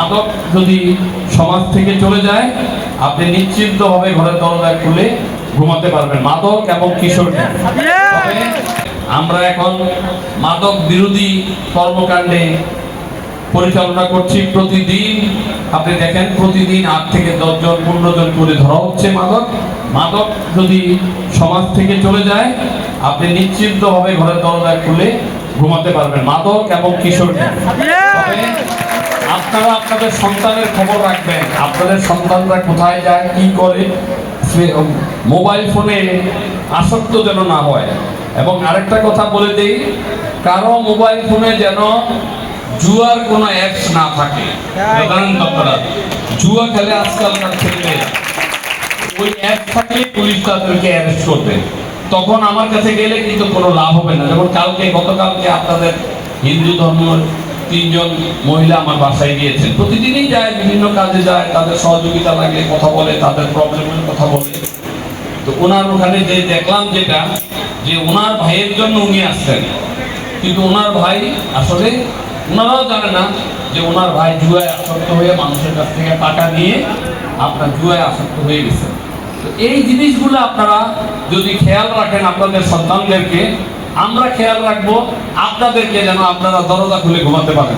মাদক যদি সমাজ থেকে চলে যায়, আপনি নিশ্চিন্তভাবে ঘরের দরজা খুলে ঘুমাতে পারবেন। মাদক এবং কিশোর। তবে আমরা এখন মাদক বিরোধী কর্মকাণ্ডে পরিচালনা করছি। প্রতিদিন আপনি দেখেন, প্রতিদিন 8 থেকে 10 জন 15 জন করে ধরা হচ্ছে মাদক যদি সমাজ থেকে চলে যায়, আপনি নিশ্চিন্তভাবে ঘরের দরজা খুলে ঘুমাতে পারবেন। মাদক এবং কিশোর। তবে আপনারা আপনাদের সন্তানের খবর রাখবেন, আপনাদের সন্তানরা কোথায় যায়, কি করে, মোবাইল ফোনে আসক্ত যেন না হয়। এবং আরেকটা কথা বলে দেই, কারো মোবাইল ফোনে যেন জুয়ার কোনো অ্যাপস না থাকে। জুয়া খেলে আজকালকার ছেলেমেয়েরা, ওই অ্যাপ থাকলে পুলিশ তাদেরকে অ্যারেস্ট করবে। তখন আমার কাছে গেলে কিন্তু কোনো লাভ হবে না। যেমন গতকালকে আপনাদের হিন্দু ধর্মের 3 জন মহিলা আমার বাসায় গিয়েছেন। প্রতিদিনই যায়, বিভিন্ন কাজে যায়, তাদের সহযোগিতা লাগলে কথা বলে, তাদের প্রবলেমের কথা বলে। তো ওনার ওখানে যে দেখলাম যেটা, যে ওনার ভাইয়ের জন্য উনি আসছেন, কিন্তু ওনার ভাই আসলে ওনারাও জানে না যে ওনার ভাই জুয়ায় আসক্ত হয়ে মানুষের কাছ থেকে টাকা নিয়ে আপনার জুয়ায় আসক্ত হয়ে গেছে। তো এই জিনিসগুলো আপনারা যদি খেয়াল রাখেন আপনাদের সন্তানদেরকে, আমরা খেয়াল রাখবো আপনাদেরকে, যেন আপনারা দরজা খুলে ঘুমাতে পারেন।